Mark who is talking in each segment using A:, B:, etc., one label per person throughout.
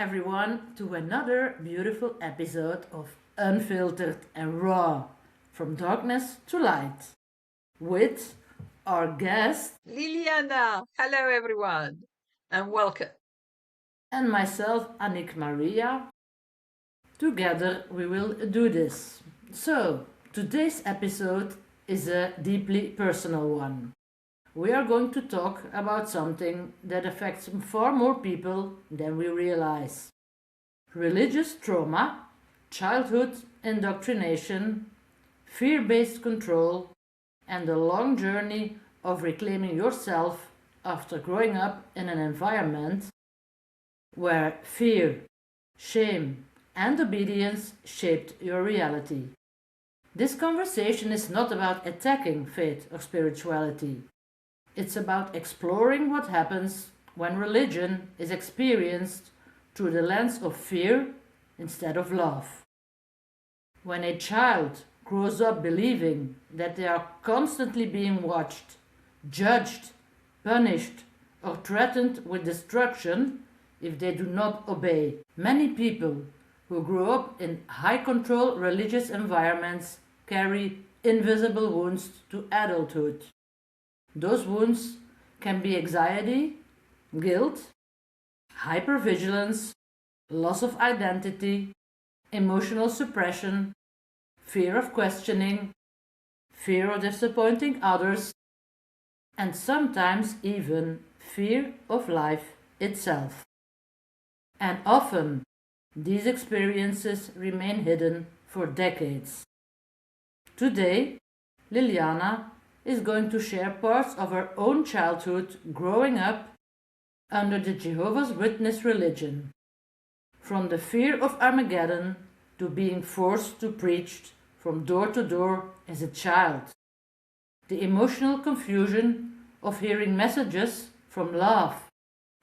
A: everyone to another beautiful episode of Unfiltered and Raw, from darkness to light, with our guest
B: Liliana, hello everyone, and welcome.
A: and myself, Annick Maria. Together we will do this. So, today's episode is a deeply personal one. We are going to talk about something that affects far more people than we realize: religious trauma, childhood indoctrination, fear based control, and the long journey of reclaiming yourself after growing up in an environment where fear, shame, and obedience shaped your reality. This conversation is not about attacking faith or spirituality. It's about exploring what happens when religion is experienced through the lens of fear instead of love. When a child grows up believing that they are constantly being watched, judged, punished, or threatened with destruction if they do not obey. Many people who grow up in high control religious environments carry invisible wounds to adulthood. Those wounds can be anxiety, guilt, hypervigilance, loss of identity, emotional suppression, fear of questioning, fear of disappointing others, and sometimes even fear of life itself. And often, these experiences remain hidden for decades. Today, Liliana is going to share parts of her own childhood growing up under the Jehovah's Witness religion, from the fear of Armageddon to being forced to preach from door to door as a child, the emotional confusion of hearing messages from love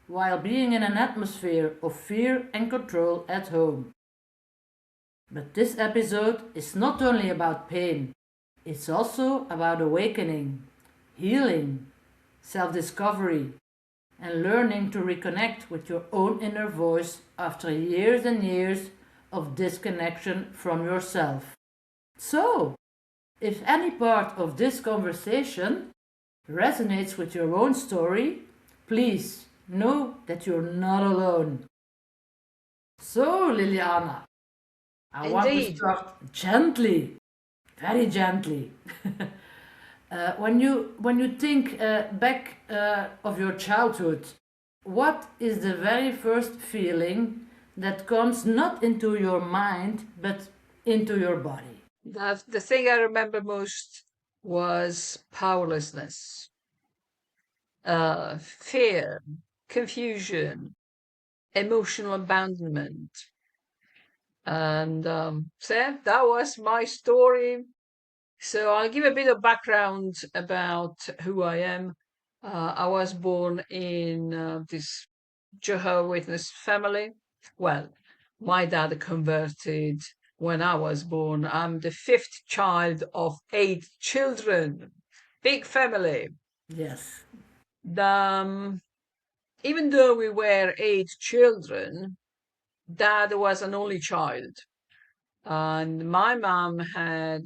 A: while being in an atmosphere of fear and control at home. But this episode is not only about pain, it's also about awakening, healing, self-discovery, and learning to reconnect with your own inner voice after years and years of disconnection from yourself. So, if any part of this conversation resonates with your own story, please know that you're not alone. So, Liliana, I want to
B: Indeed.
A: start gently, very gently. When you think back of your childhood, what is the very first feeling that comes not into your mind but into your body?
B: The thing I remember most was powerlessness, fear, confusion, emotional abandonment. And so that was my story. So I'll give a bit of background about who I am. I was born in this Jehovah's Witness family. Well, my dad converted when I was born. I'm the fifth child of 8 children. Big family.
A: Yes.
B: Um, Even though we were 8 children, dad was an only child. And my mom had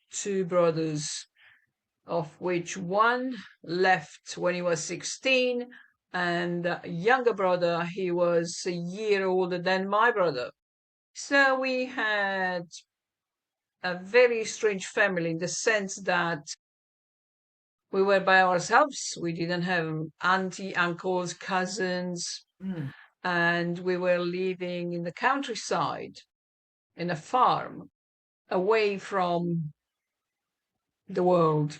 B: two brothers, of which one left when he was 16, and a younger brother, he was a year older than my brother. So we had a very strange family in the sense that we were by ourselves. We didn't have auntie, uncles, cousins,
A: Mm.
B: and we were living in the countryside in a farm away from the world.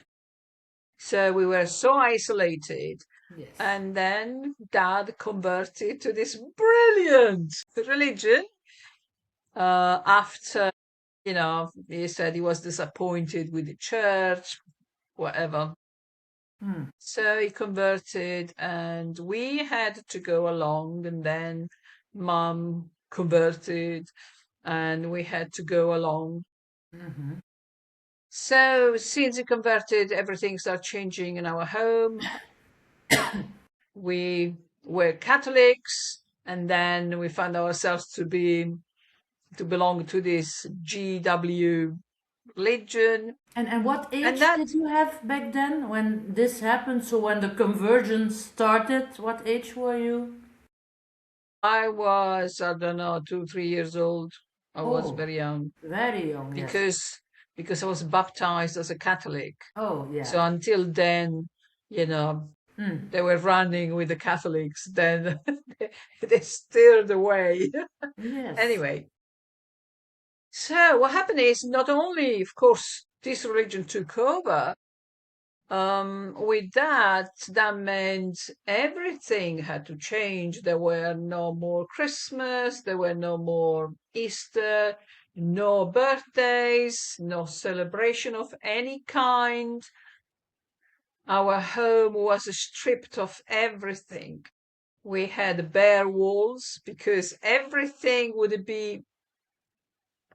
B: So we were so isolated.
A: Yes.
B: And then dad converted to this brilliant religion after, he said he was disappointed with the church, whatever.
A: Mm.
B: So he converted and we had to go along, and then mom converted and we had to go along.
A: Mm-hmm.
B: So since he converted, everything started changing in our home. We were Catholics, And then we found ourselves to belong to this GW religion.
A: And what
B: And
A: age
B: that
A: did you have back then when this happened? So when the convergence started, what age were you?
B: I was, I don't know, 2, 3 years old. I was
A: Oh,
B: very young
A: very young, yes.
B: because I was baptized as a Catholic.
A: Oh, yeah.
B: So until then, you know,
A: Mm.
B: they were running with the Catholics. Then they steered away.
A: Yes.
B: Anyway, so what happened is not only, of course, this religion took over. With that, that meant everything had to change. There were no more Christmas, there were no more Easter, no birthdays, no celebration of any kind. Our home was stripped of everything. We had bare walls because everything would be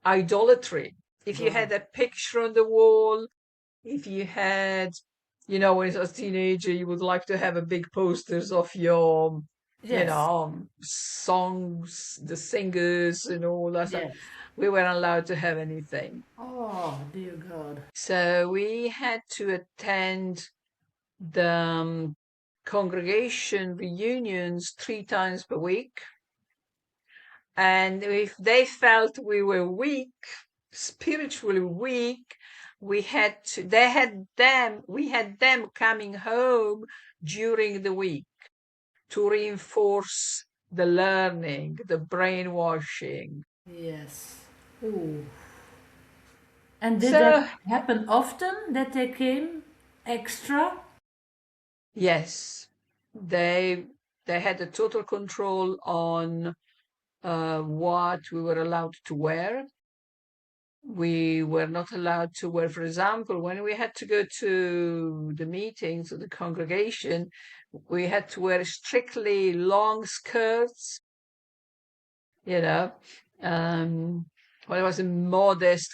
B: idolatry. If you had
A: Wow.
B: a picture on the wall, if you had, when I was a teenager, you would like to have a big posters of your,
A: Yes.
B: songs, the singers and all that stuff.
A: Yes.
B: We weren't allowed to have anything.
A: Oh, dear God.
B: So we had to attend the congregation reunions 3 times per week. And if they felt we were weak, spiritually weak, we had them coming home during the week to reinforce the learning, the brainwashing.
A: Yes. Ooh. And did that
B: So,
A: happen often that they came extra?
B: yes, they they had a total control on what we were allowed to wear. We were not allowed to wear, for example, when we had to go to the meetings of the congregation, we had to wear strictly long skirts, you know. Well, it was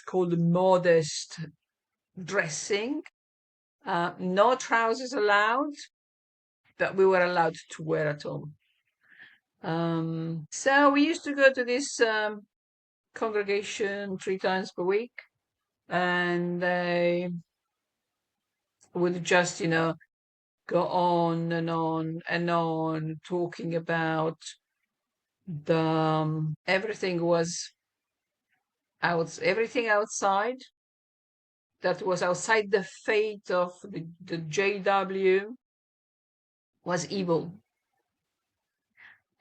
B: called modest dressing. No trousers allowed, but we were allowed to wear at all. So we used to go to this congregation 3 times per week, and they would just, go on and on and on talking about the everything was everything outside that was outside the fate of the JW was evil.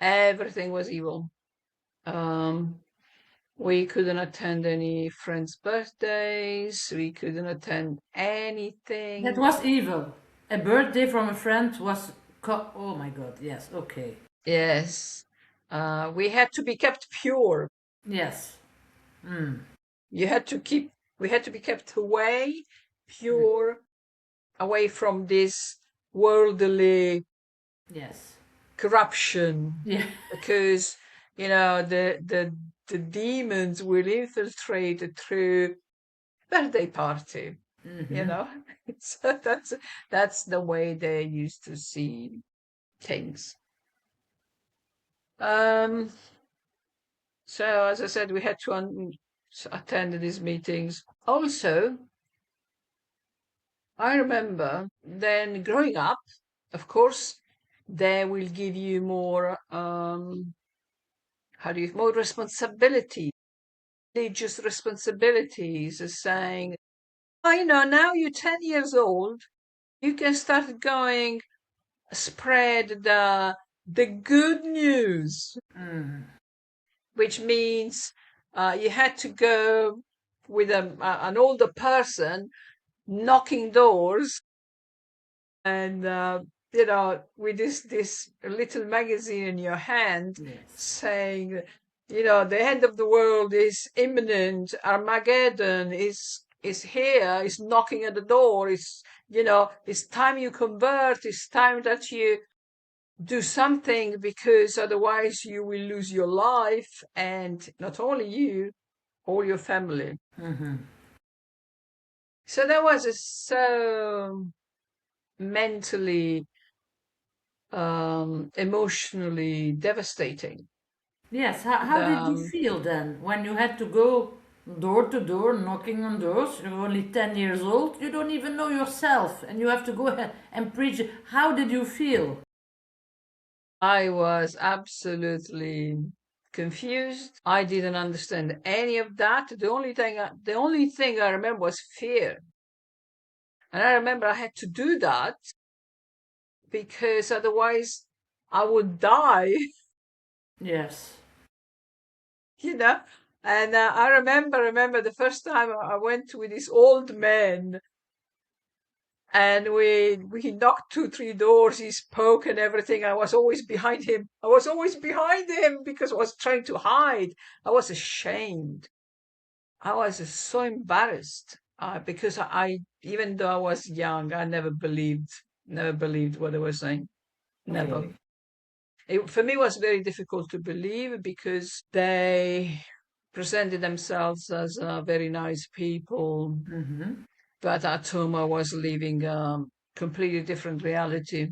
B: Everything was evil. We couldn't attend any friends' birthdays. We couldn't attend
A: That
B: anything.
A: was evil. A birthday from a friend was. Oh my God. Yes. Okay.
B: Yes. We had to be kept pure.
A: Yes. Mm.
B: You had to keep, we had to be kept away, pure, away from this worldly
A: Yes.
B: corruption,
A: Yeah.
B: because the demons will infiltrate through birthday party. You
A: Mm-hmm.
B: know, so that's the way they used to see things. Um, so as I said, we had to attend these meetings. Also, I remember then growing up, of course, they will give you more, more responsibility, religious responsibilities, as saying, oh, now you're 10 years old, you can start going, spread the good news,
A: Mm.
B: which means you had to go with an older person knocking doors and with this little magazine in your hand
A: Yes.
B: saying, the end of the world is imminent, Armageddon is here, is knocking at the door, it's time you convert, it's time that you do something, because otherwise you will lose your life, and not only you, all your family.
A: Mm-hmm.
B: So that was so mentally emotionally devastating.
A: Yes, how did you
B: The,
A: feel then when you had to go door to door knocking on doors? You're only 10 years old, you don't even know yourself, and you have to go ahead and preach. How did you feel?
B: I was absolutely confused. I didn't understand any of that. The only thing I remember was fear. And I remember I had to do that because otherwise I would die,
A: Yes.
B: you know. And I remember the first time I went with this old man, and we knocked two, three doors. He spoke and everything. I was always behind him. I was always behind him because I was trying to hide. I was ashamed. I was so embarrassed because even though I was young, I never believed what they were saying. Never.
A: Okay.
B: For me, it was very difficult to believe because they presented themselves as very nice people,
A: Mm-hmm.
B: but at home I was living a completely different reality.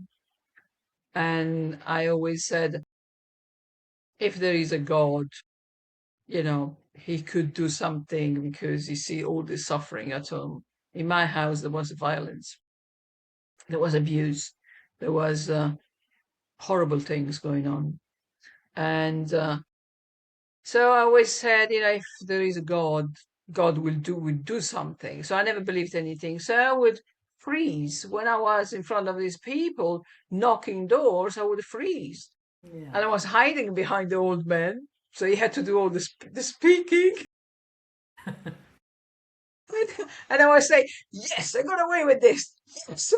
B: And I always said, if there is a God, he could do something because you see all this suffering at home. In my house, there was violence, there was abuse, there was horrible things going on. And so I always said, if there is a God, God will do something. So I never believed anything. So I would freeze when I was in front of these people knocking doors. I would freeze,
A: Yeah.
B: and I was hiding behind the old man. So he had to do all the speaking, and I was saying, "Yes, I got away with this." Yes.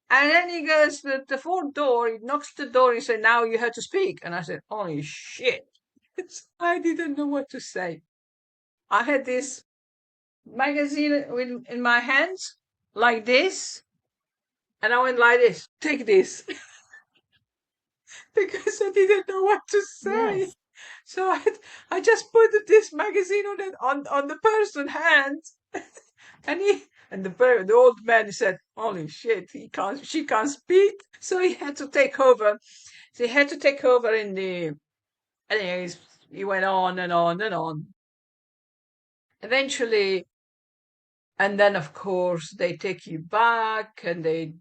B: And then he goes to the fourth door. He knocks the door. He said, "Now you have to speak." And I said, "Holy shit!" I didn't know what to say. I had this magazine in my hands like this, and I went like this, take this, because I didn't know what to say.
A: Yes.
B: So I just put this magazine on the person's hand, and the old man said, "Holy shit, she can't speak." So he had to take over. So he had to take over in the. Anyways, he went on and on and on. Eventually, and then of course they take you back and they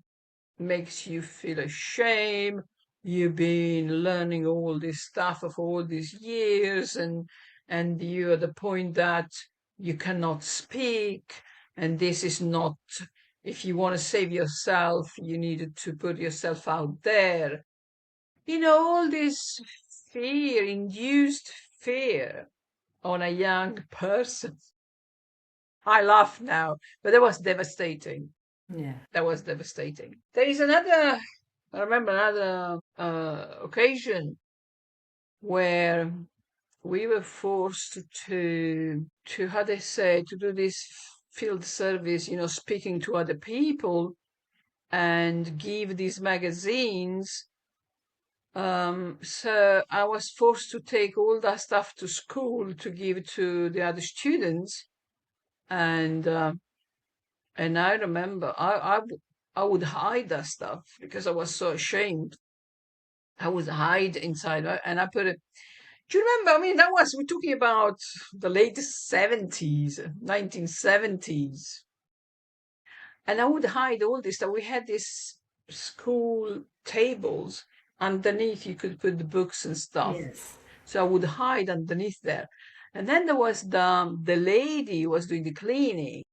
B: makes you feel ashamed. You've been learning all this stuff of all these years, and you're at the point that you cannot speak, and this is not. If you want to save yourself, you needed to put yourself out there. All this fear, induced fear on a young person. I laugh now, but that was devastating.
A: Yeah.
B: That was devastating. There is another, I remember another occasion where we were forced how they say, to do this field service, speaking to other people and give these magazines. So I was forced to take all that stuff to school to give to the other students. And I remember I would hide that stuff because I was so ashamed. I would hide inside, and I put it. Do you remember? I mean, we're talking about the late 70s, 1970s. And I would hide all this stuff. We had these school tables underneath, you could put the books and stuff.
A: Yes.
B: So I would hide underneath there. And then there was the lady who was doing the cleaning,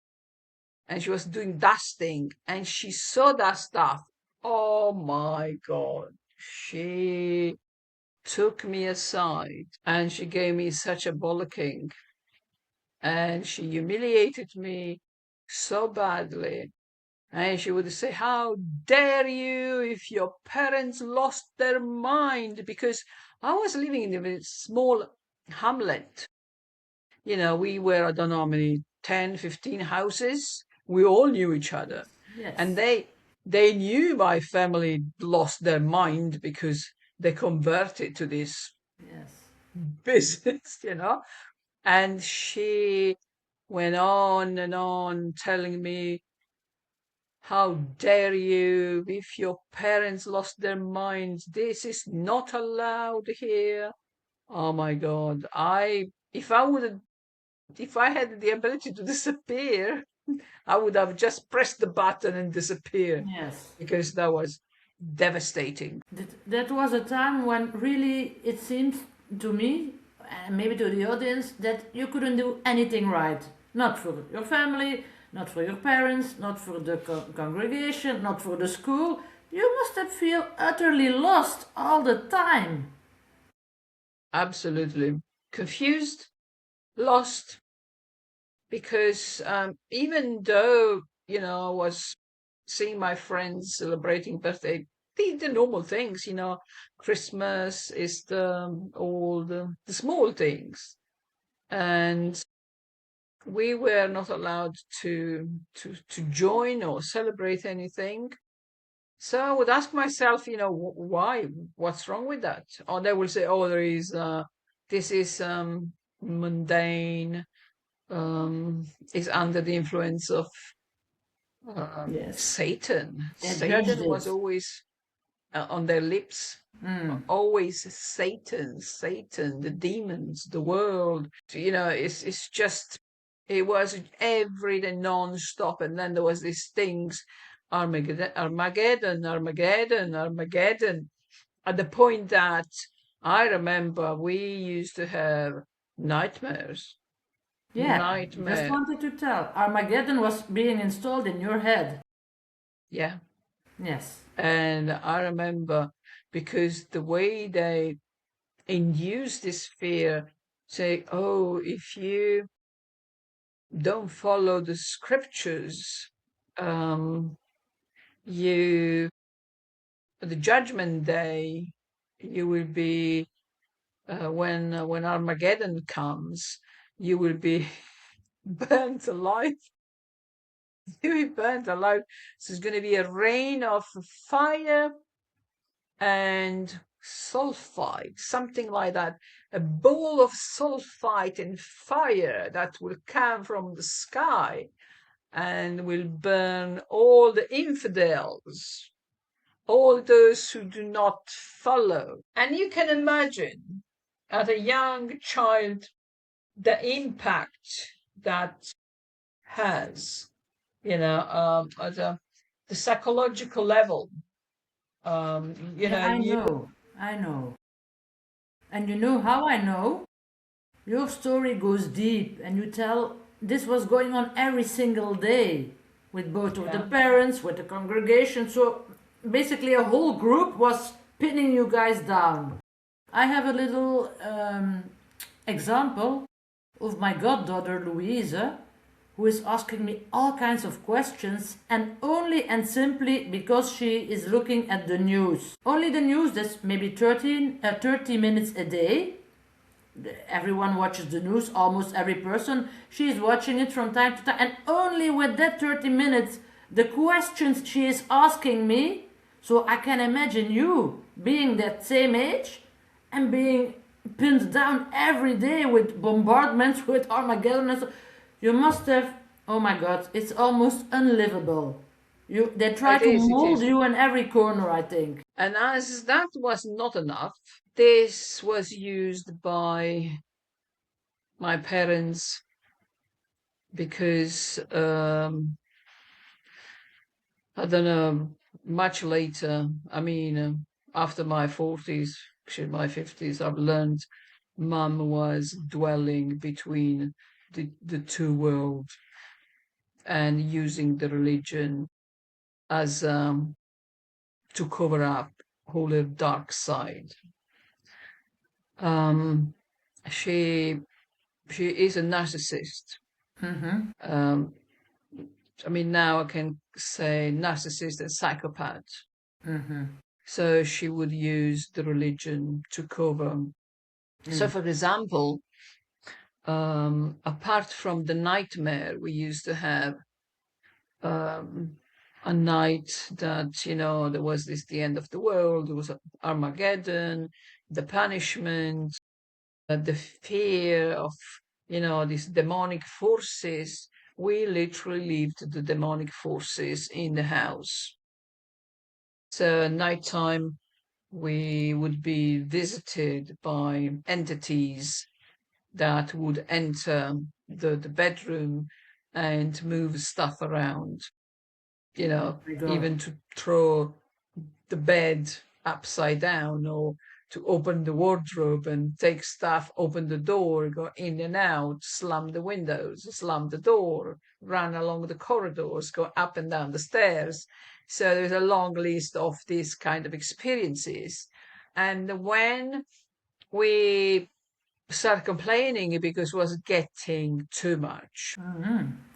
B: and she was doing dusting, and she saw that stuff. Oh my God. She took me aside and she gave me such a bollocking, and she humiliated me so badly. And she would say, "How dare you if your parents lost their mind?" Because I was living in a small hamlet. We were, I don't know how many, 10, 15 houses. We all knew each other. And
A: Yes.
B: they knew my family lost their mind because they converted to this
A: Yes.
B: business. And she went on and on telling me How dare you? If your parents lost their minds, this is not allowed here. Oh my God. If I had the ability to disappear, I would have just pressed the button and disappear,
A: Yes.
B: because that was devastating.
A: That was a time when really it seemed to me, and maybe to the audience, that you couldn't do anything right. Not for your family, not for your parents, not for the congregation, not for the school. You must have feel utterly lost all the time.
B: Absolutely. Confused, lost, because even though, I was seeing my friends celebrating birthday, the normal things, Christmas is all the small things. And we were not allowed to join or celebrate anything. So I would ask myself, why? What's wrong with that? Or they will say, oh, this is mundane, is under the influence of
A: Yes.
B: Satan.
A: They judged
B: Satan was
A: it.
B: always on their lips. Always Satan, the demons, the world. It's just, it was every day non-stop. And then there was these things, Armageddon, at the point that I remember we used to have nightmares.
A: Yeah, just
B: Nightmare.
A: wanted to tell. Armageddon was being installed in your head.
B: Yeah.
A: Yes.
B: And I remember, because the way they induce this fear, say, oh, if you don't follow the scriptures, um, you, the judgment day, you will be, when Armageddon comes, you will be burnt alive. You will be burnt alive. So it's going to be a rain of fire and sulfide, something like that. A ball of sulfide and fire that will come from the sky and will burn all the infidels, all those who do not follow. And you can imagine, as a young child, the impact that has, at the psychological level.
A: Yeah, I
B: You.
A: know. I know. And you know how I know? Your story goes deep and you tell this was going on every single day with both of the
B: Yeah.
A: parents, with the congregation. So basically, a whole group was pinning you guys down. I have a little example of my goddaughter Louisa, who is asking me all kinds of questions, and only and simply because she is looking at the news. Only the news, that's maybe 30 minutes a day. Everyone watches the news, almost every person. She is watching it from time to time, and only with that 30 minutes, the questions she is asking me. So I can imagine you being that same age and being pinned down every day with bombardments, with Armageddon. And so you must have, oh my God, it's almost unlivable. They try
B: It
A: to
B: is, it
A: mold
B: is.
A: you in every corner, I think.
B: And as that was not enough, this was used by my parents, because I don't know, much later, I mean, after my 40s, actually my 50s, I've learned mum was dwelling between the two worlds and using the religion as to cover up all her dark side. Um, she she is a narcissist.
A: Mm-hmm.
B: Um, I mean, now I can say narcissist and psychopath.
A: Mm-hmm.
B: So she would use the religion to cover. So,
A: Mm.
B: for example, apart from the nightmare we used to have, um, a night that, there was the end of the world, there was Armageddon, the punishment, the fear of, these demonic forces. we literally lived the demonic forces in the house. So at nighttime, we would be visited by entities that would enter the bedroom and move stuff around, even to throw the bed upside down, or to open the wardrobe and take stuff, open the door, go in and out, slam the windows, slam the door, run along the corridors, go up and down the stairs. So there's a long list of these kind of experiences. And when we started complaining because it was getting too much,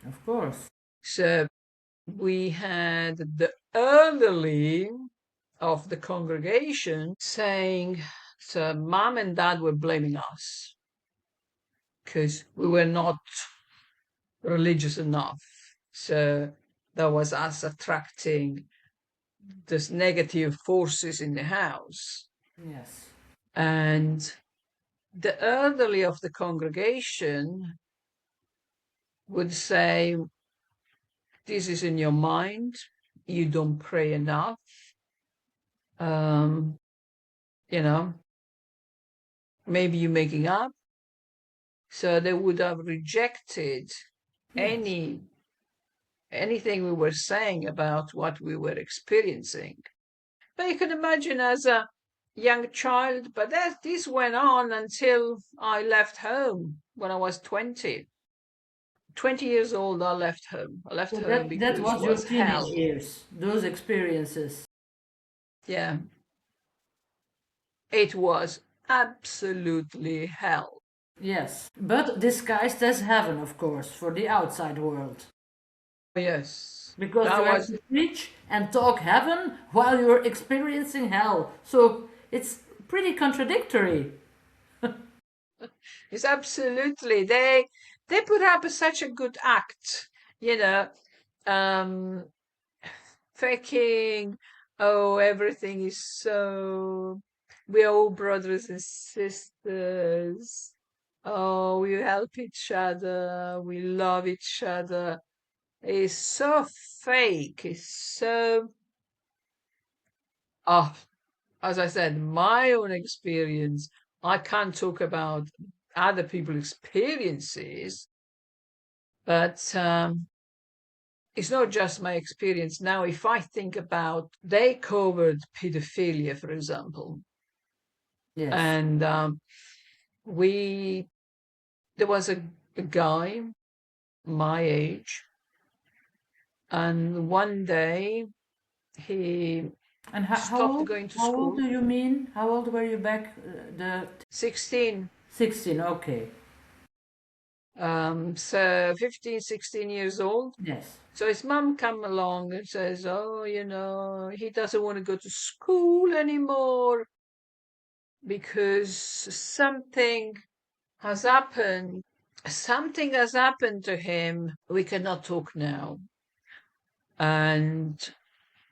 A: Of course.
B: so we had the elderly of the congregation saying, so mom and dad were blaming us because we were not religious enough. So that was us attracting these negative forces in the house.
A: Yes.
B: And the elderly of the congregation would say, this is in your mind, you don't pray enough. Maybe you're making up. So they would have rejected
A: Yes.
B: anything we were saying about what we were experiencing. But you can imagine as a young child, but this went on until I left home when I was 20. 20 years old, I left home. I left
A: So
B: home
A: that
B: because it
A: was your
B: was
A: teenage
B: hell.
A: years, those experiences.
B: Yeah, it was absolutely hell.
A: Yes. But disguised as heaven, of course, for the outside world.
B: Yes,
A: Because you
B: that
A: have
B: was
A: to preach and talk heaven while you're experiencing hell. So it's pretty contradictory.
B: it's absolutely they put up such a good act, you know, um, faking. Oh, everything is so. We're all brothers and sisters. Oh, we help each other. We love each other. It's so fake. It's so. Oh, as I said, my own experience. I can't talk about other people's experiences, but it's not just my experience. Now, if I think about, they covered pedophilia, for example,
A: Yes.
B: and there was a guy my age, and one day he
A: And
B: stopped going to
A: how old
B: school.
A: do you mean? How old were you back? The
B: 16.
A: 16, okay.
B: So 15, 16 years old.
A: Yes.
B: So his mum come along and says, oh, he doesn't want to go to school anymore because something has happened. Something has happened to him. We cannot talk now. And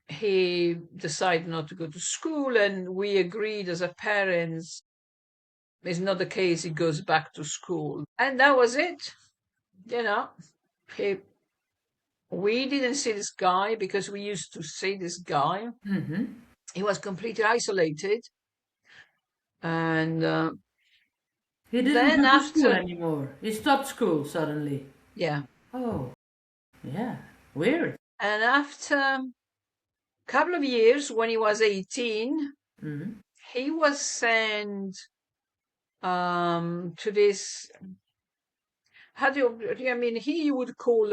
B: he decided not to go to school, and we agreed as a parents, it's not the case, he goes back to school. And that was it. He we didn't see this guy because we used to see this guy.
A: Mm-hmm.
B: He was completely isolated. And
A: He didn't
B: then
A: go to school
B: after,
A: anymore. He stopped school suddenly.
B: yeah,
A: Oh, yeah. Weird.
B: and after a couple of years, when he was 18,
A: Mm-hmm.
B: he was sent to this, I mean, he you would call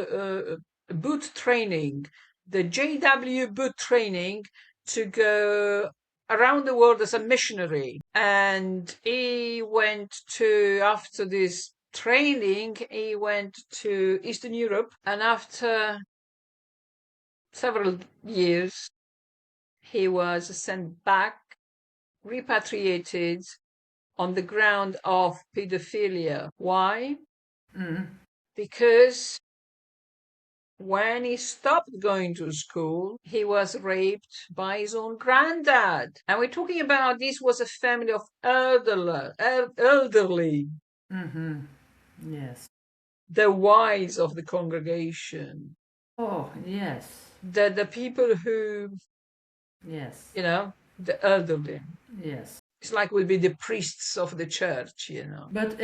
B: boot training, the JW boot training, to go around the world as a missionary. And he went to, after this training, he went to Eastern Europe. And after several years, he was sent back, repatriated on the ground of pedophilia. Why?
A: Mm-hmm.
B: Because when he stopped going to school, he was raped by his own granddad. And we're talking about, this was a family of elderly.
A: Mm-hmm. Yes.
B: the wise of the congregation,
A: Oh, yes.
B: the people who,
A: Yes.
B: the elderly.
A: Yes.
B: It's like will be the priests of the church.
A: But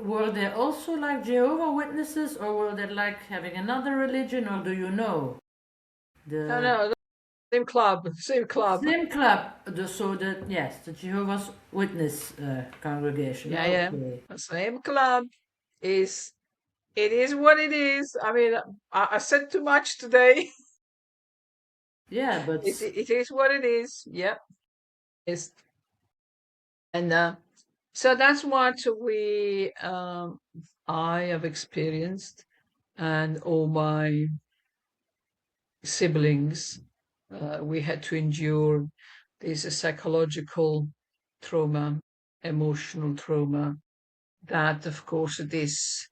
A: were they also like Jehovah Witnesses, or were they like having another religion, or do you know?
B: No,
A: The
B: no, same club, same club.
A: same club, yes, the Jehovah's Witness congregation.
B: Yeah, yeah.
A: Okay.
B: The same club is, it is what it is. I mean, I said too much today.
A: Yeah, but
B: It is what it is. Yep. It's, and so that's what I have experienced, and all my siblings, we had to endure this psychological trauma, emotional trauma, that of course it is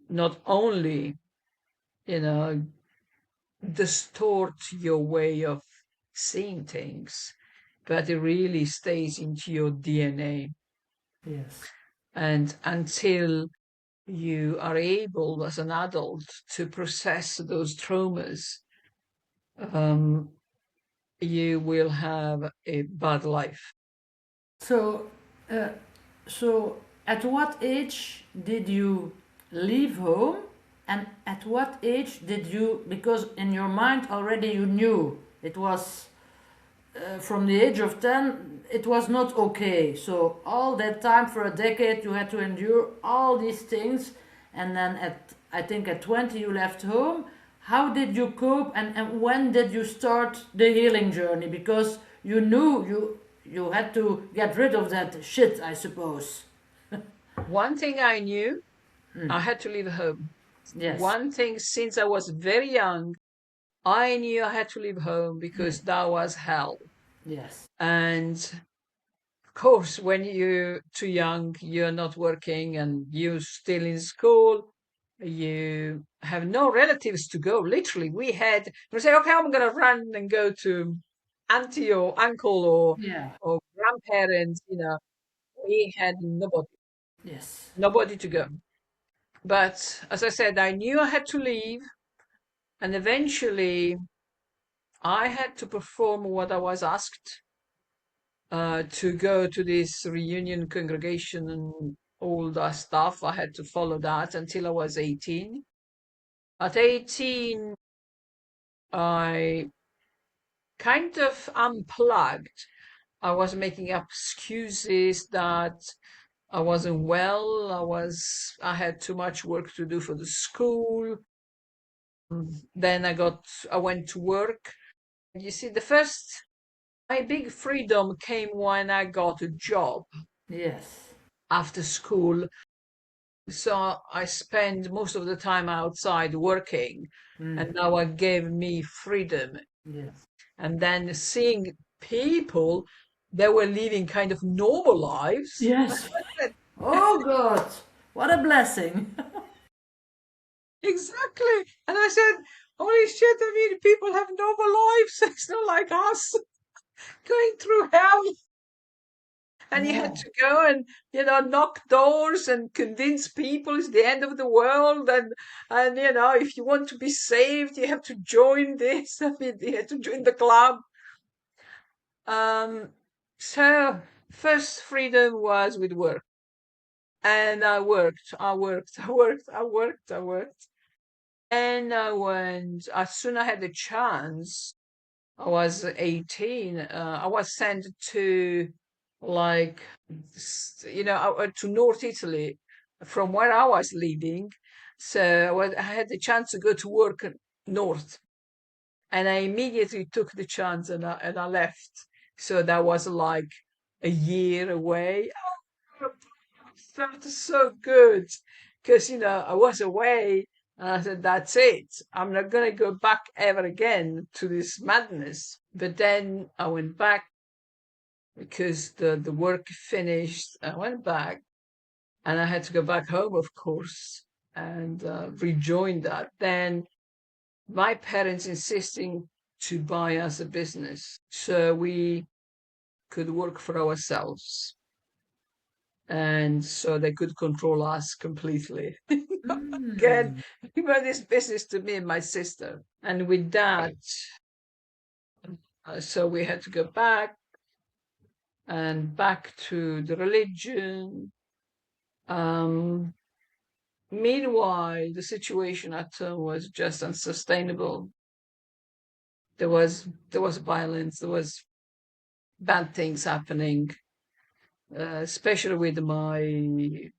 B: not only, you know, distort your way of seeing things, but it really stays into your DNA.
A: yes.
B: And until you are able as an adult to process those traumas, um, you will have a bad life.
A: So, uh, so at what age did you leave home, and at what age did you? Because in your mind already you knew it was from the age of 10 it was not okay, so all that time for a decade you had to endure all these things, and then at I think at 20 you left home. How did you cope, and when did you start the healing journey? Because you knew you had to get rid of that shit, I suppose.
B: One thing I knew, I had to leave home.
A: Yes.
B: One thing, since I was very young, I knew I had to leave home because that was hell.
A: Yes.
B: And of course, when you're too young, you're not working and you're still in school, you have no relatives to go. Literally, we say, okay, I'm going to run and go to auntie or uncle
A: Yeah.
B: or grandparents. We had
A: Yes.
B: nobody to go. But as I said, I knew I had to leave, and eventually I had to perform what I was asked, to go to this reunion congregation and all that stuff. I had to follow that until I was 18. At 18, I kind of unplugged. I was making up excuses that I wasn't well. I had too much work to do for the school. Then I went to work. You see, my big freedom came when I got a job
A: Yes.
B: after school. So I spend most of the time outside working, and
A: Mm.
B: now it gave me freedom.
A: Yes.
B: And then seeing people that were living kind of normal lives.
A: Yes. Oh God, what a blessing.
B: Exactly. And I said, holy shit, I mean, people have normal lives. It's not like us going through hell. And you had
A: No.
B: to go and, knock doors and convince people it's the end of the world. And, if you want to be saved, you have to join this. I mean, you have to join the club. Um, so first freedom was with work. And I worked, I worked, I worked, I worked, I worked. And I went, as soon as I had the chance, I was 18. I was sent to, like, to North Italy from where I was living. So I had the chance to go to work north, and I immediately took the chance, and I left. So that was like a year away. Oh, it felt so good because I was away. And I said, that's it. I'm not going to go back ever again to this madness. But then I went back because the work finished. I went back and I had to go back home, of course, and rejoin that. Then my parents insisting to buy us a business so we could work for ourselves. and so they could control us completely. Again,
A: Mm.
B: give this business to me and my sister. And with that, so we had to go back to the religion. Meanwhile, the situation at home was just unsustainable. There was violence, there was bad things happening, especially with my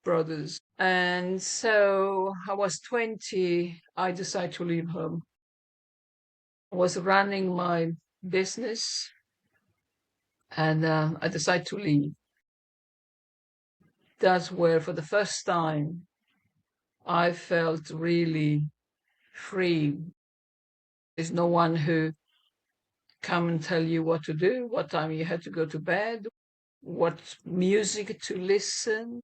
B: brothers. And so I was 20, I decided to leave home. I was running my business, and I decided to leave. That's where, for the first time, I felt really free. There's no one who come and tell you what to do, what time you had to go to bed, what music to listen,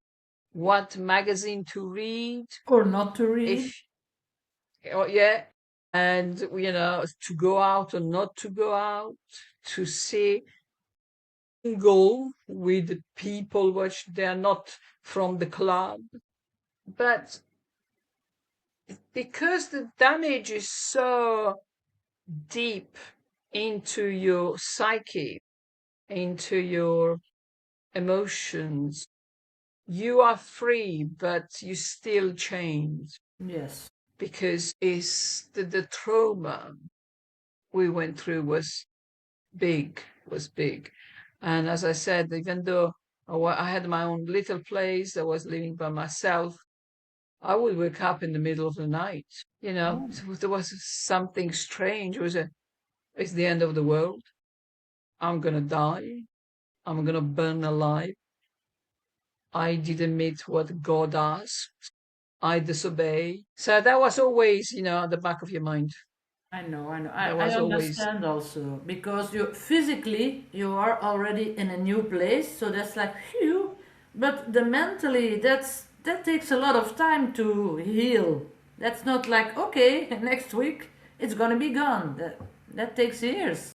B: what magazine to read.
A: Or not to read.
B: If oh yeah, and to go out or not to go out, to see, go with people which they are not from the club. But because the damage is so deep into your psyche, into your emotions, you are free, but you still change,
A: Yes.
B: because it's the trauma we went through was big, And as I said, even though I had my own little place, I was living by myself, I would wake up in the middle of the night.
A: Oh,
B: There was something strange. It's the end of the world. I'm gonna die. I'm gonna burn alive. I didn't meet what God asked. I disobey. So that was always, at the back of your mind.
A: I know, I know.
B: That
A: I
B: was always,
A: understand also because you physically you are already in a new place, so that's like phew. But the mentally, that takes a lot of time to heal. That's not like okay, next week it's gonna be gone. That takes years.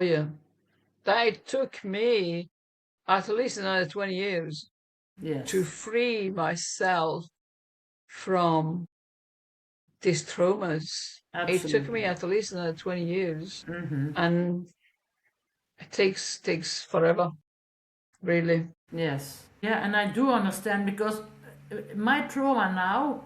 B: yeah. That took me at least another 20 years to
A: Yes,
B: free myself from these traumas. It took me
A: absolutely.
B: at least another 20 years,
A: Mm-hmm.
B: and it takes forever, really.
A: Yes. Yeah, and I do understand because my trauma now,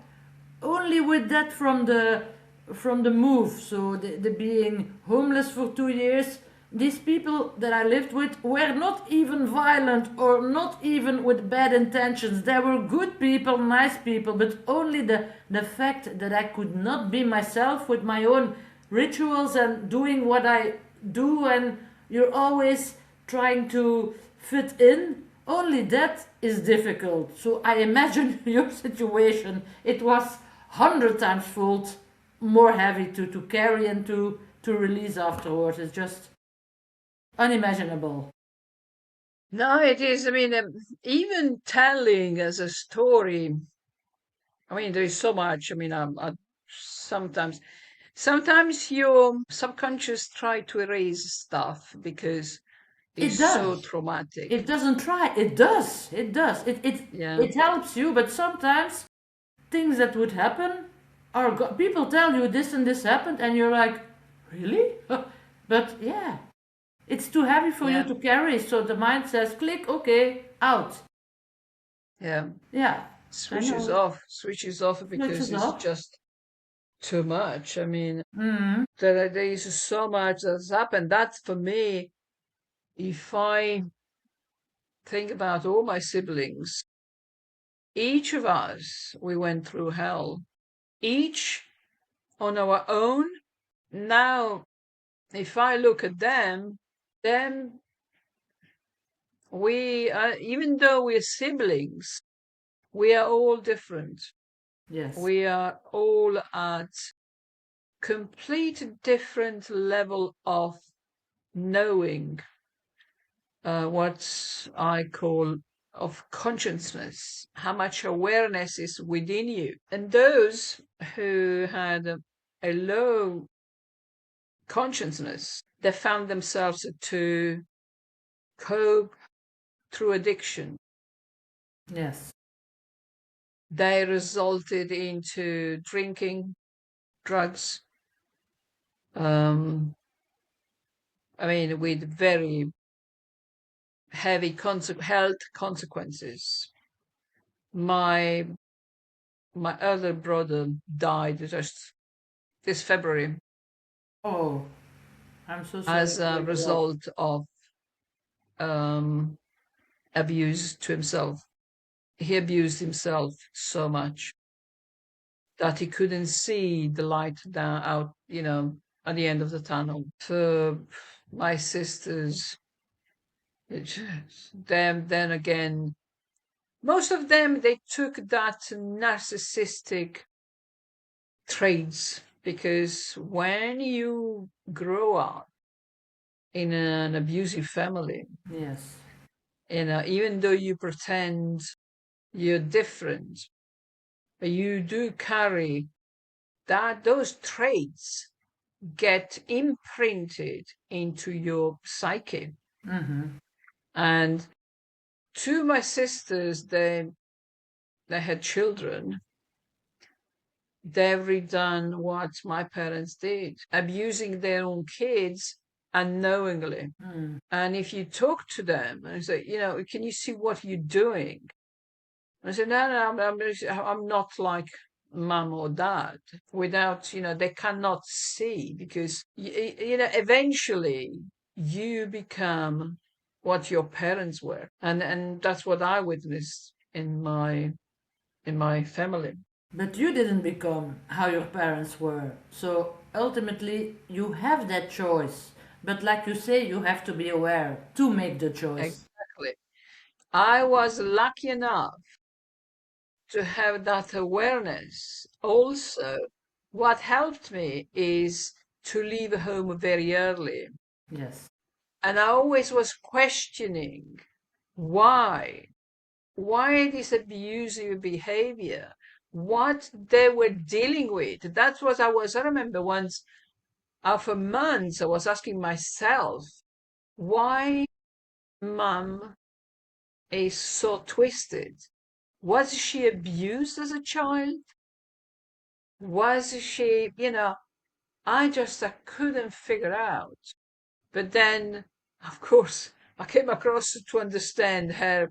A: only with that from the move, so the being homeless for 2 years, these people that I lived with were not even violent or not even with bad intentions. They were good people, nice people, but only the fact that I could not be myself with my own rituals and doing what I do, and you're always trying to fit in, only that is difficult. So I imagine your situation, it was 100 times fold more heavy to carry and to release afterwards. It's just unimaginable.
B: No, it is. I mean, even telling as a story, I mean, there is so much. I mean, sometimes, your subconscious try to erase stuff because it's
A: It
B: so
A: does.
B: traumatic.
A: It doesn't try. It does. It does.
B: Yeah,
A: It helps you, but sometimes things that would happen are people tell you this and this happened, and you're like, really? But yeah, it's too heavy for you
B: yeah,
A: to carry. So the mind says, click, okay, out.
B: yeah.
A: Yeah, I know.
B: Switches off because
A: Switches
B: it's
A: off.
B: just too much. I mean,
A: Mm,
B: there is so much that's happened. That's for me. If I think about all my siblings, each of us, we went through hell, each on our own. Now, if I look at them, we are, even though we're siblings, we are all different.
A: yes.
B: We are all at complete different level of knowing, what I call of consciousness, how much awareness is within you. And those who had a low consciousness, they found themselves to cope through addiction.
A: Yes.
B: They resulted into drinking, drugs, um, I mean, with very heavy health consequences. My my other brother died just this February
A: Oh, I'm so sorry
B: as
A: for
B: a
A: your loss.
B: result of um, abuse to himself. He abused himself so much that he couldn't see the light down out, at the end of the tunnel. For my sisters, them then again, most of them they took that narcissistic traits because when you grow up in an abusive family,
A: Yes.
B: even though you pretend you're different, you do carry that those traits get imprinted into your psyche.
A: Mm-hmm.
B: And to my sisters, they had children. They've redone what my parents did, abusing their own kids unknowingly.
A: Mm.
B: And if you talk to them and say, can you see what you're doing? I said, no, no, I'm not like mom or dad. Without, they cannot see because, eventually you become what your parents were. And that's what I witnessed in my family.
A: But you didn't become how your parents were. So ultimately, you have that choice. But like you say, you have to be aware to make the choice.
B: Exactly. I was lucky enough to have that awareness. Also, what helped me is to leave home very early.
A: Yes.
B: And I always was questioning why. Why this abusive behavior? What they were dealing with. That's what I remember once, after months, I was asking myself, why mom is so twisted? Was she abused as a child? Was she, I couldn't figure out. But then, of course, I came across to understand her.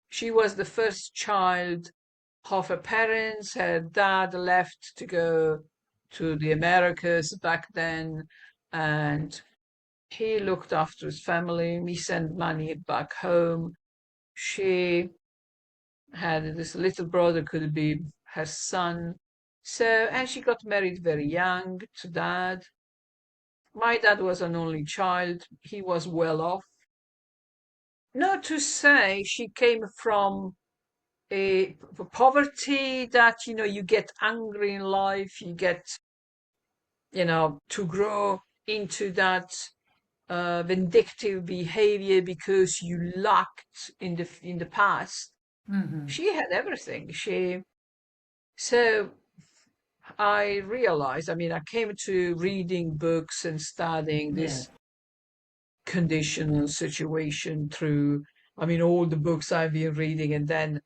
B: She was the first child of her parents. Her dad left to go to the Americas back then, and he looked after his family. He sent money back home. She had this little brother, could be her son. So, and she got married very young to dad. My dad was an only child. He was well off. Not to say she came from a poverty that, you get angry in life, you get, to grow into that vindictive behavior because you lacked in the past.
A: Mm-hmm.
B: She had everything. So I realized, I mean, I came to reading books and studying
A: Yes.
B: this conditional situation through, I mean, all the books I've been reading. And then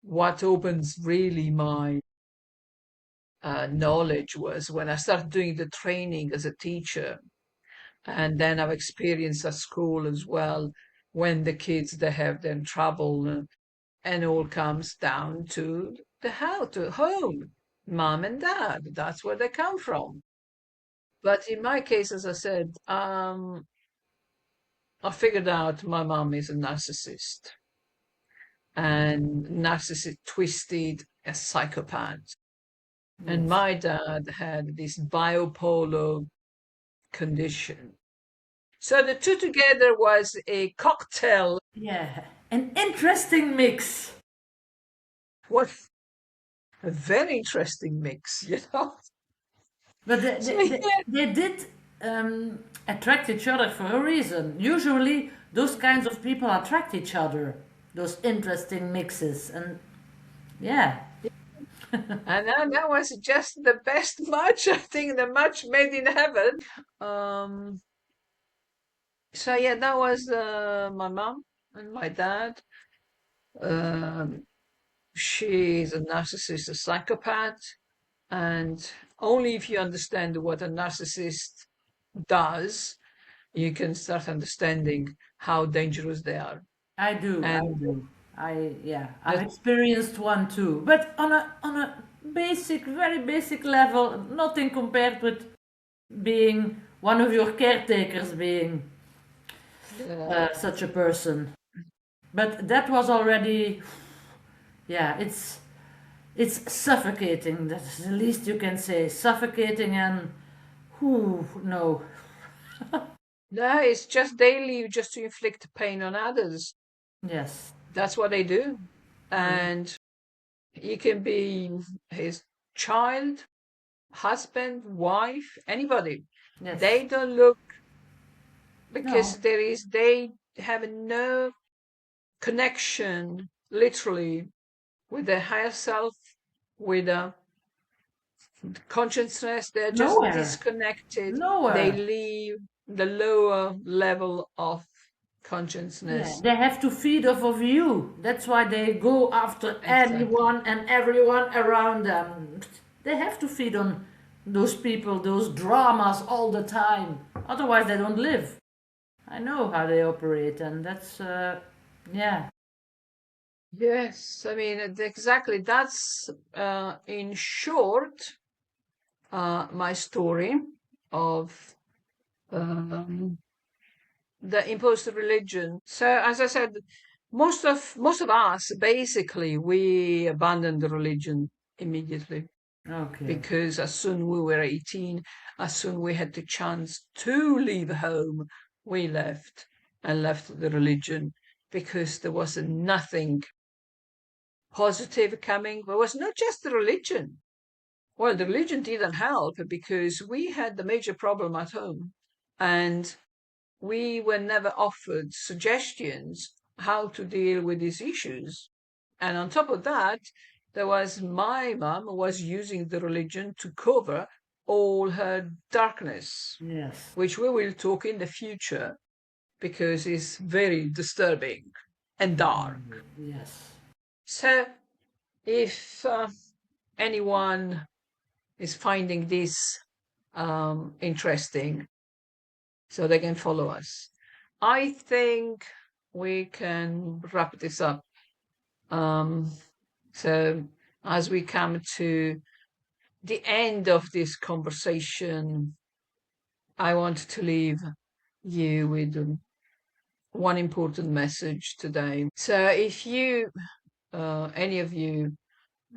B: what opens really my knowledge was when I started doing the training as a teacher. And then I've experienced at school as well when the kids they have their trouble and all comes down to the house, to home, mom and dad. That's where they come from. But in my case, as I said, I figured out my mom is a narcissist and narcissist twisted, a psychopath. And
A: Yes.
B: my dad had this bipolar condition. So the two together was a cocktail.
A: Yeah. An interesting mix.
B: What a very interesting mix,
A: But they,
B: So
A: they, they,
B: yeah,
A: they did attract each other for a reason. Usually, those kinds of people attract each other. Those interesting mixes. And yeah.
B: and that was just the best match. I think the match made in heaven. Um, so yeah, that was my mom and my dad. Um, she is a narcissist, a psychopath, and only if you understand what a narcissist does, you can start understanding how dangerous they are.
A: I do, I
B: And
A: do. Yeah, I've
B: the,
A: experienced one too, but on a basic, very basic level, nothing compared with being one of your caretakers being
B: the
A: such a person. But that was already, yeah, it's suffocating. That's the least you can say. Suffocating and, whew, no.
B: no, it's just daily, just to inflict pain on others.
A: Yes.
B: That's what they do.
A: Mm.
B: And you can be his child, husband, wife, anybody.
A: Yes.
B: They don't look,
A: No.
B: because they have no connection, literally, with their higher self, with a consciousness. They're just
A: Nowhere.
B: disconnected. They
A: Nowhere.
B: leave the lower level of
A: Yeah,
B: consciousness.
A: they have to feed off of you. That's why they go after
B: Exactly.
A: anyone and everyone around them. They have to feed on those people, those dramas all the time. Otherwise, they don't live. I know how they operate, and that's, yeah.
B: Yes, I mean, exactly. That's, in short, my story of um, the imposed religion. So, as I said, most of us basically we abandoned the religion immediately,
A: Okay.
B: because as soon we were 18, as soon we had the chance to leave home, we left and left the religion, because there was nothing positive coming. There was not just the religion. Well, the religion didn't help because we had the major problem at home, and we were never offered suggestions how to deal with these issues. And on top of that, there was my mum was using the religion to cover all her darkness,
A: Yes.
B: which we will talk in the future because it's very disturbing and dark.
A: Yes.
B: So if anyone is finding this interesting, so they can follow us, I think we can wrap this up. Um, so as we come to the end of this conversation, I want to leave you with one important message today. So if you, any of you,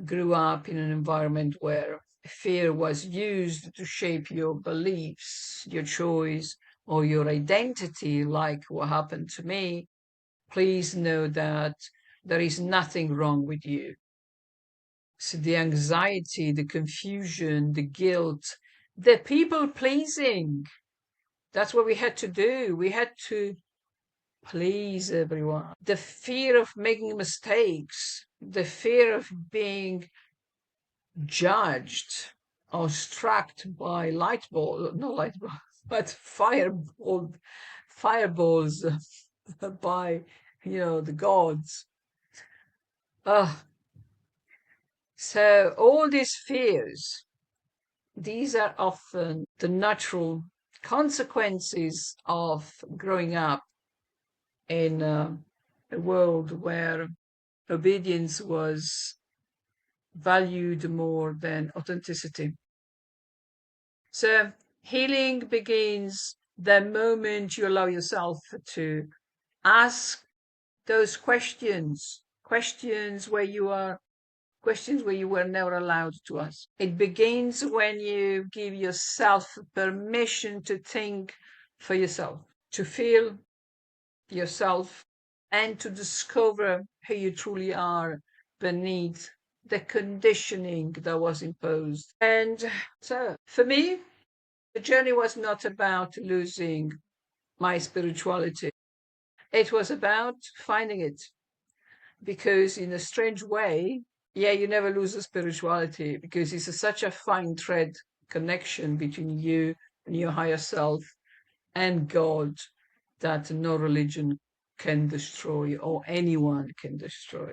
B: grew up in an environment where fear was used to shape your beliefs, your choice, or your identity, like what happened to me, please know that there is nothing wrong with you. So the anxiety, the confusion, the guilt, the people pleasing, that's what we had to do. We had to please everyone. The fear of making mistakes, the fear of being judged or struck by light ball, not light ball, but fireballs by, the gods. So all these fears, these are often the natural consequences of growing up in a world where obedience was valued more than authenticity. So healing begins the moment you allow yourself to ask those questions where you were never allowed to ask. It begins when you give yourself permission to think for yourself, to feel yourself, and to discover who you truly are beneath the conditioning that was imposed. And so for me, the journey was not about losing my spirituality. It was about finding it, because in a strange way, yeah, you never lose the spirituality, because it's such a fine thread connection between you and your higher self and God that no religion can destroy or anyone can destroy.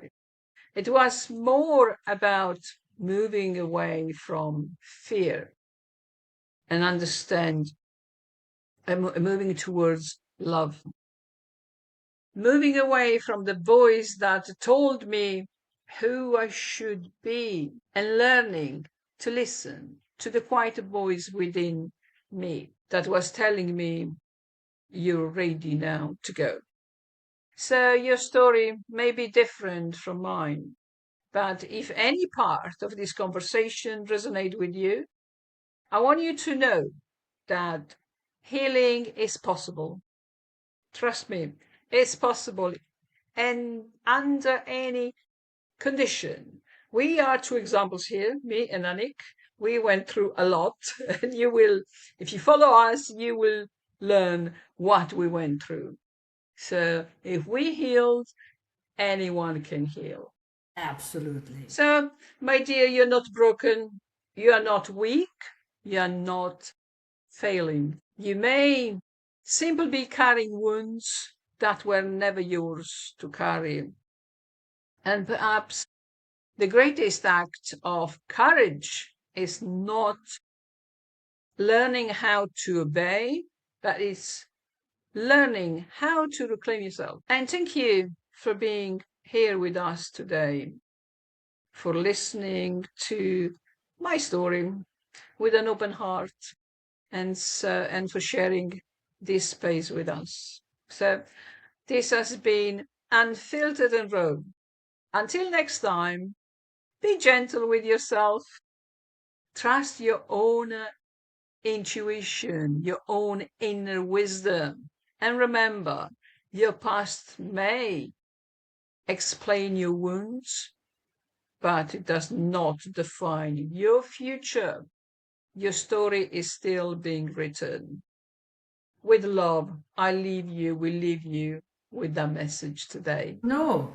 B: It was more about moving away from fear and understand and moving towards love. Moving away from the voice that told me who I should be and learning to listen to the quiet voice within me that was telling me, you're ready now to go. So your story may be different from mine, but if any part of this conversation resonate with you, I want you to know that healing is possible. Trust me, it's possible. And under any condition. We are two examples here, me and Anik. We went through a lot, and you will, if you follow us, you will learn what we went through. So if we healed, anyone can heal.
A: Absolutely.
B: So, my dear, you're not broken, you are not weak, you are not failing. You may simply be carrying wounds that were never yours to carry. And perhaps the greatest act of courage is not learning how to obey, but is learning how to reclaim yourself. And thank you for being here with us today, for listening to my story with an open heart, and for sharing this space with us. So this has been Unfiltered and Raw. Until next time, be gentle with yourself. Trust your own intuition, your own inner wisdom. And remember, your past may explain your wounds, but it does not define your future. Your story is still being written. With love, we leave you with that message today.
A: No,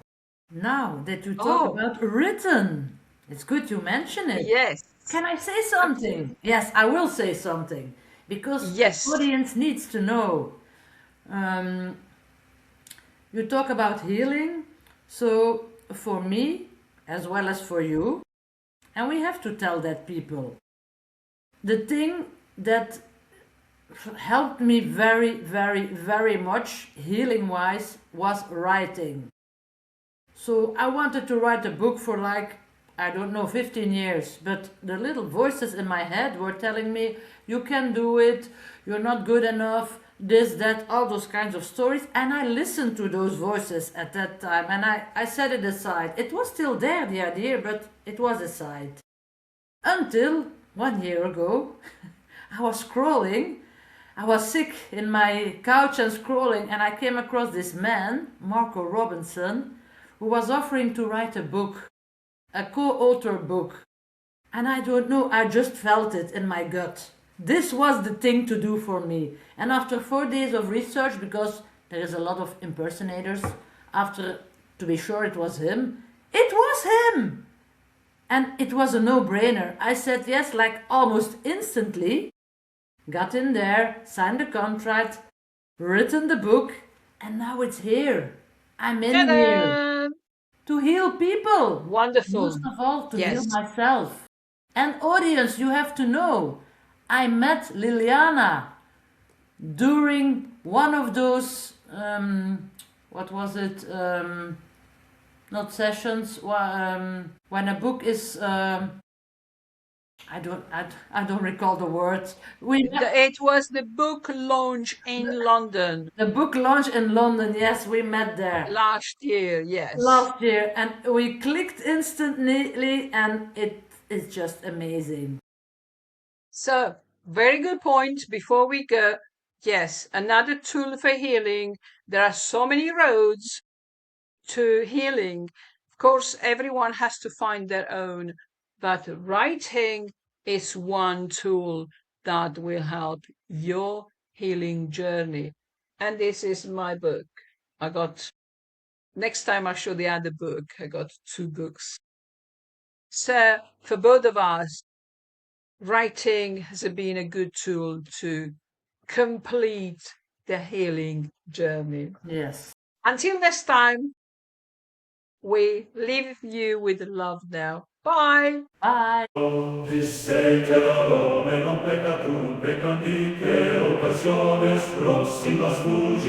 A: now that you talk
B: Oh,
A: about written, it's good you mention it.
B: yes.
A: Can I say something?
B: Absolutely.
A: Yes, I will say something because the
B: Yes.
A: audience needs to know. Um, you talk about healing, so for me as well as for you, and we have to tell that people. The thing that helped me very, very, very much healing wise was writing. So I wanted to write a book for like, I don't know, 15 years, but the little voices in my head were telling me, you can do it, you're not good enough, this, that, all those kinds of stories. And I listened to those voices at that time and I set it aside. It was still there, the idea, but it was aside. Until 1 year ago, I was scrolling. I was sick in my couch and scrolling, and I came across this man, Marco Robinson, who was offering to write a book, a co-author book. And I don't know, I just felt it in my gut. This was the thing to do for me. And after 4 days of research, because there is a lot of impersonators, after to be sure it was him, it was him! And it was a no-brainer. I said yes, like almost instantly. Got in there, signed the contract, written the book, and now it's here. I'm in here
B: Ta-da!
A: to heal people.
B: Wonderful.
A: Most of all, to heal
B: Yes.
A: myself. And audience, you have to know, I met Liliana during one of those, what was it? Not sessions. When a book is, I don't recall the words.
B: It was the book launch in London
A: The book launch in London. Yes, we met there
B: last year. Yes.
A: last year, and we clicked instantly, and it is just amazing.
B: So, very good point. Before we go, yes, another tool for healing. There are so many roads to healing. Of course, everyone has to find their own, but writing is one tool that will help your healing journey. And this is my book. I got, next time I'll show the other book. I got 2 books. So, for both of us, writing has been a good tool to complete the healing journey.
A: Yes.
B: Until next time, we leave you with love now. Bye.
A: Bye.
C: Disse che l'uomo non pecca tu, peccandi che occasiones prossimas fugi.